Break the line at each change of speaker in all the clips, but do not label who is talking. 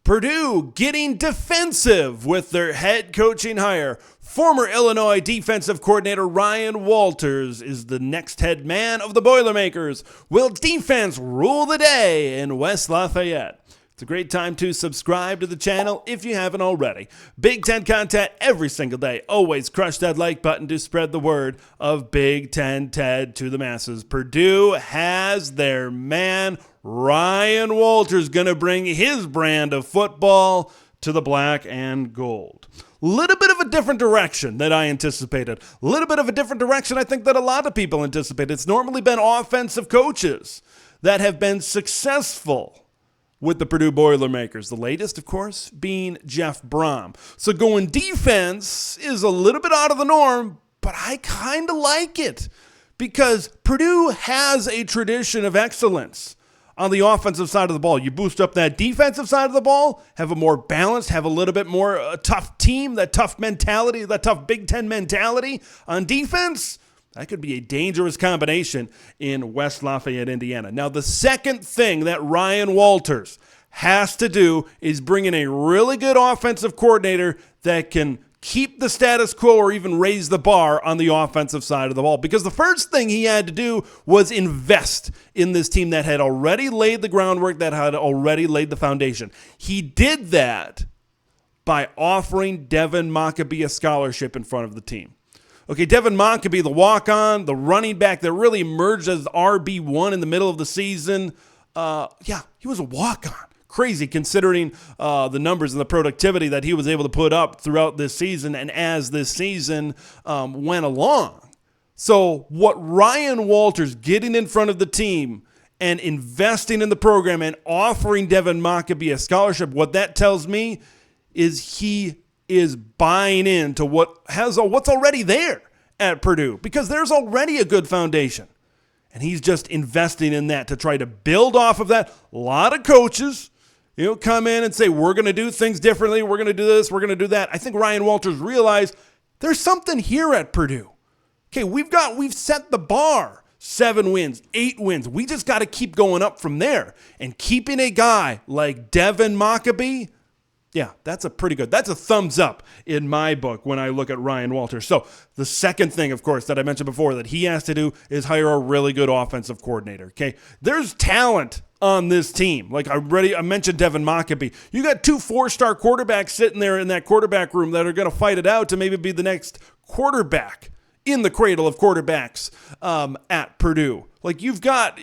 Purdue getting defensive with their head coaching hire. Former Illinois defensive coordinator Ryan Walters is the next head man of the Boilermakers. Will defense rule the day in West Lafayette? It's a great time to subscribe to the channel if you haven't already. Big Ten content every single day. Always crush that like button to spread the word of Big Ten Ted to the masses. Purdue has their man, Ryan Walters, going to bring his brand of football to the black and gold. Little bit of a different direction than I anticipated. Little bit of a different direction I think that a lot of people anticipated. It's normally been offensive coaches that have been successful with the Purdue Boilermakers. The latest, of course, being Jeff Brom. So going defense is a little bit out of the norm, but I kind of like it because Purdue has a tradition of excellence on the offensive side of the ball. You boost up that defensive side of the ball, have a more balanced, have a little bit more tough team, that tough mentality, that tough Big Ten mentality on defense. That could be a dangerous combination in West Lafayette, Indiana. Now, the second thing that Ryan Walters has to do is bring in a really good offensive coordinator that can keep the status quo or even raise the bar on the offensive side of the ball. Because the first thing he had to do was invest in this team that had already laid the groundwork, that had already laid the foundation. He did that by offering Devin Mockabee a scholarship in front of the team. Okay, Devin Mockabee, the walk-on, the running back that really emerged as RB1 in the middle of the season. He was a walk-on. Crazy considering the numbers and the productivity that he was able to put up throughout this season and as this season went along. So what Ryan Walters getting in front of the team and investing in the program and offering Devin Mockabee a scholarship, what that tells me is he is buying into what's already there at Purdue, because there's already a good foundation. And he's just investing in that to try to build off of that. A lot of coaches, come in and say, we're going to do things differently. We're going to do this. We're going to do that. I think Ryan Walters realized there's something here at Purdue. Okay, we've set the bar. 7 wins, 8 wins. We just got to keep going up from there. And keeping a guy like Devin Mockabee, yeah, that's a thumbs up in my book when I look at Ryan Walters. So the second thing, of course, that I mentioned before that he has to do is hire a really good offensive coordinator. Okay, there's talent on this team. Like I mentioned Devin Mockabee. You got 2 4-star quarterbacks sitting there in that quarterback room that are going to fight it out to maybe be the next quarterback in the cradle of quarterbacks at Purdue. Like you've got,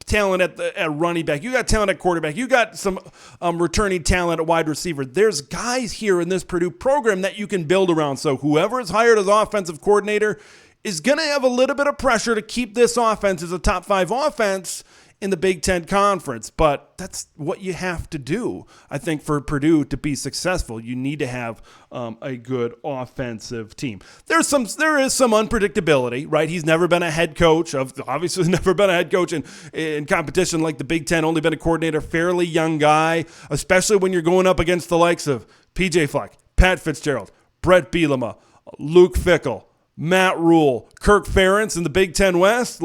talent at running back. You got talent at quarterback. You got some returning talent at wide receiver. There's guys here in this Purdue program that you can build around. So whoever is hired as offensive coordinator is going to have a little bit of pressure to keep this offense as a top 5 offense in the Big Ten Conference. But that's what you have to do, I think, for Purdue to be successful. You need to have a good offensive team. There is some unpredictability, right? He's never been a head coach obviously never been a head coach in competition like the Big Ten, only been a coordinator, fairly young guy, especially when you're going up against the likes of PJ Fleck, Pat Fitzgerald, Brett Bielema, Luke Fickell, Matt Rule, Kirk Ferentz in the Big Ten West.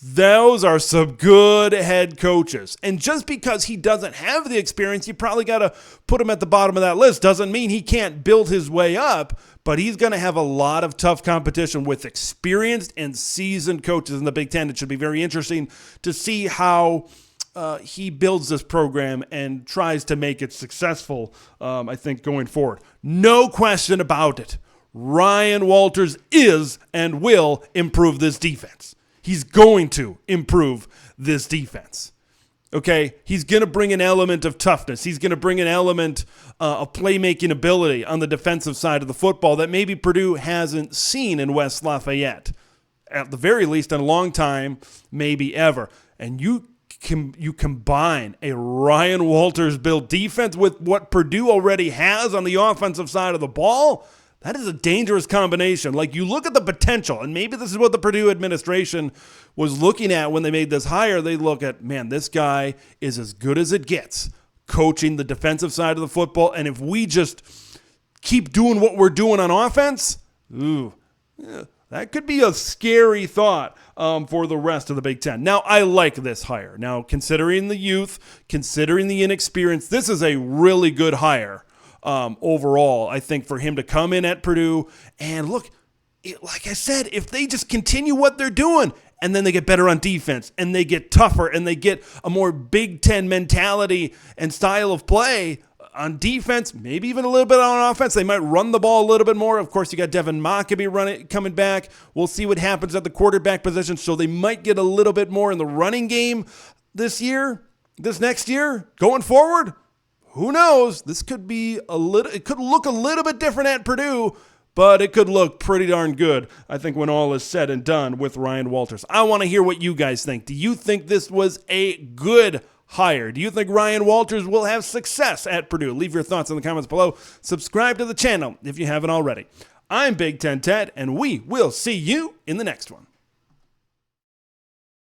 Those are some good head coaches. And just because he doesn't have the experience, you probably got to put him at the bottom of that list. Doesn't mean he can't build his way up, but he's going to have a lot of tough competition with experienced and seasoned coaches in the Big Ten. It should be very interesting to see how he builds this program and tries to make it successful, I think, going forward. No question about it. Ryan Walters is and will improve this defense. He's going to improve this defense. Okay? He's going to bring an element of toughness. He's going to bring an element of playmaking ability on the defensive side of the football that maybe Purdue hasn't seen in West Lafayette. At the very least in a long time, maybe ever. And you combine a Ryan Walters built defense with what Purdue already has on the offensive side of the ball. That is a dangerous combination. Like, you look at the potential, and maybe this is what the Purdue administration was looking at when they made this hire. They look at, man, this guy is as good as it gets coaching the defensive side of the football. And if we just keep doing what we're doing on offense, That could be a scary thought for the rest of the Big Ten. Now, I like this hire. Now, considering the youth, considering the inexperience, this is a really good hire overall, I think, for him to come in at Purdue. And look, like I said, if they just continue what they're doing, and then they get better on defense, and they get tougher, and they get a more Big Ten mentality and style of play on defense, maybe even a little bit on offense. They might run the ball a little bit more. Of course, you got Devin Mockabee coming back. We'll see what happens at the quarterback position. So they might get a little bit more in the running game this next year, going forward. Who knows? This could be it could look a little bit different at Purdue, but it could look pretty darn good, I think, when all is said and done with Ryan Walters. I want to hear what you guys think. Do you think this was a good hire? Do you think Ryan Walters will have success at Purdue? Leave your thoughts in the comments below. Subscribe to the channel if you haven't already. I'm Big Ten Ted, and we will see you in the next one.